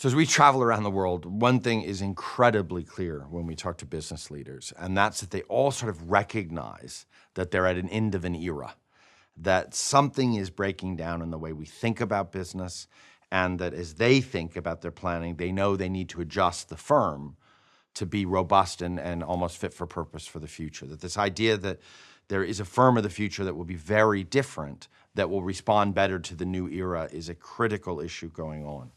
So as we travel around the world, one thing is incredibly clear when we talk to business leaders, and that's that they all sort of recognize that they're at an end of an era, that something is breaking down in the way we think about business, and that as they think about their planning, they know they need to adjust the firm to be robust and almost fit for purpose for the future. That this idea that there is a firm of the future that will be very different, that will respond better to the new era, is a critical issue going on.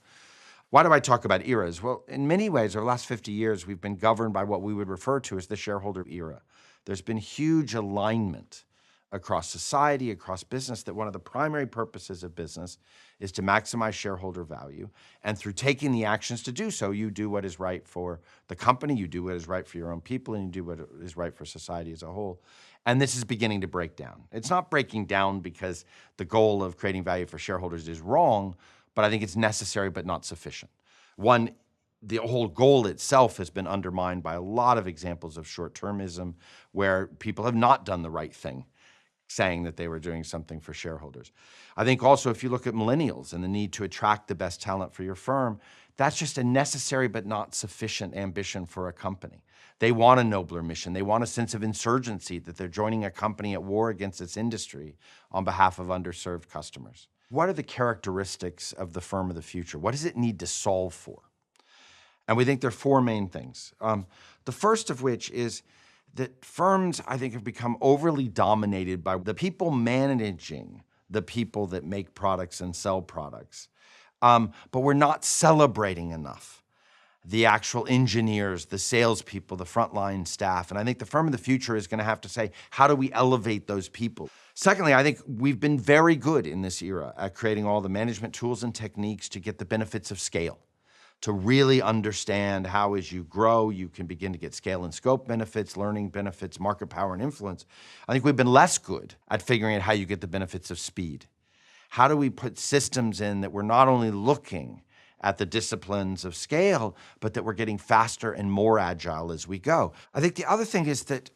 Why do I talk about eras? Well, in many ways, over the last 50 years, we've been governed by what we would refer to as the shareholder era. There's been huge alignment across society, across business, that one of the primary purposes of business is to maximize shareholder value. And through taking the actions to do so, you do what is right for the company, you do what is right for your own people, and you do what is right for society as a whole. And this is beginning to break down. It's not breaking down because the goal of creating value for shareholders is wrong, but I think it's necessary but not sufficient. One, the whole goal itself has been undermined by a lot of examples of short-termism where people have not done the right thing, saying that they were doing something for shareholders. I think also if you look at millennials and the need to attract the best talent for your firm, that's just a necessary but not sufficient ambition for a company. They want a nobler mission. They want a sense of insurgency, that they're joining a company at war against its industry on behalf of underserved customers. What are the characteristics of the firm of the future? What does it need to solve for? And we think there are four main things. The first of which is that firms, I think, have become overly dominated by the people managing the people that make products and sell products. But we're not celebrating enough the actual engineers, the salespeople, the frontline staff. And I think the firm of the future is going to have to say, how do we elevate those people? Secondly, I think we've been very good in this era at creating all the management tools and techniques to get the benefits of scale, to really understand how as you grow, you can begin to get scale and scope benefits, learning benefits, market power and influence. I think we've been less good at figuring out how you get the benefits of speed. How do we put systems in that we're not only looking at the disciplines of scale, but that we're getting faster and more agile as we go? I think the other thing is that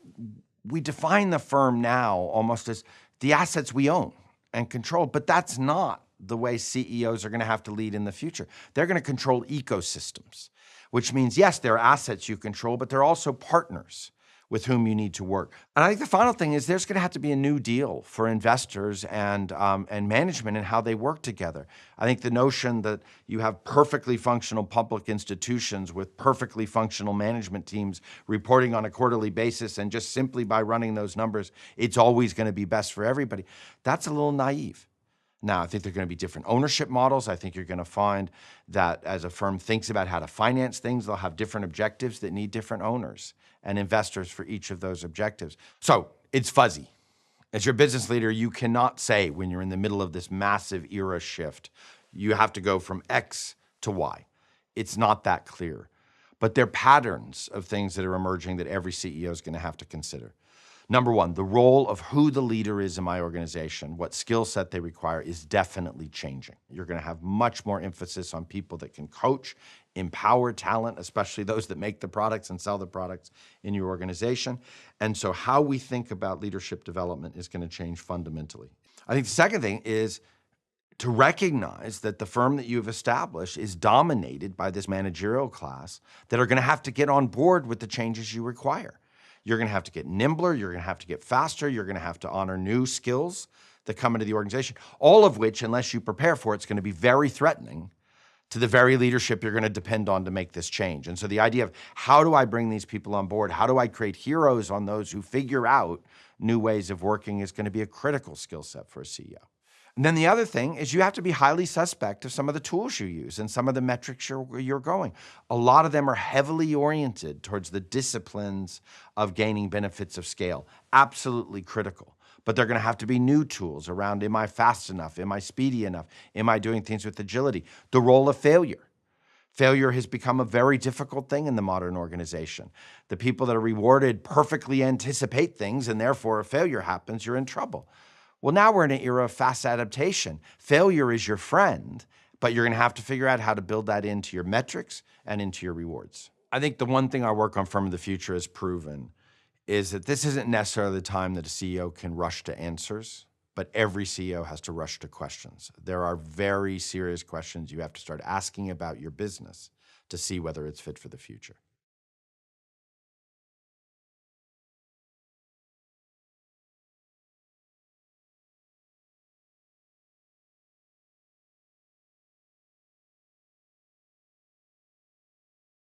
we define the firm now almost as the assets we own and control, but that's not the way CEOs are going to have to lead in the future. They're going to control ecosystems, which means, yes, there are assets you control, but they're also partners with whom you need to work. And I think the final thing is there's going to have to be a new deal for investors and management and how they work together. I think the notion that you have perfectly functional public institutions with perfectly functional management teams reporting on a quarterly basis and just simply by running those numbers, it's always going to be best for everybody, that's a little naive. Now, I think there are going to be different ownership models. I think you're going to find that as a firm thinks about how to finance things, they'll have different objectives that need different owners and investors for each of those objectives. So it's fuzzy. As your business leader, you cannot say when you're in the middle of this massive era shift, you have to go from X to Y. It's not that clear. But there are patterns of things that are emerging that every CEO is going to have to consider. Number one, the role of who the leader is in my organization, what skill set they require, is definitely changing. You're going to have much more emphasis on people that can coach, empower talent, especially those that make the products and sell the products in your organization. And so how we think about leadership development is going to change fundamentally. I think the second thing is to recognize that the firm that you've established is dominated by this managerial class that are going to have to get on board with the changes you require. You're going to have to get nimbler, you're going to have to get faster, you're going to have to honor new skills that come into the organization, all of which, unless you prepare for it, it's going to be very threatening to the very leadership you're going to depend on to make this change. And so the idea of how do I bring these people on board, how do I create heroes on those who figure out new ways of working is going to be a critical skill set for a CEO. And then the other thing is you have to be highly suspect of some of the tools you use and some of the metrics you're going. A lot of them are heavily oriented towards the disciplines of gaining benefits of scale. Absolutely critical. But they're going to have to be new tools around, am I fast enough? Am I speedy enough? Am I doing things with agility? The role of failure. Failure has become a very difficult thing in the modern organization. The people that are rewarded perfectly anticipate things, and therefore if failure happens, you're in trouble. Well, now we're in an era of fast adaptation. Failure is your friend, but you're going to have to figure out how to build that into your metrics and into your rewards. I think the one thing our work on Firm of the Future has proven is that this isn't necessarily the time that a CEO can rush to answers. but every CEO has to rush to questions. There are very serious questions you have to start asking about your business to see whether it's fit for the future.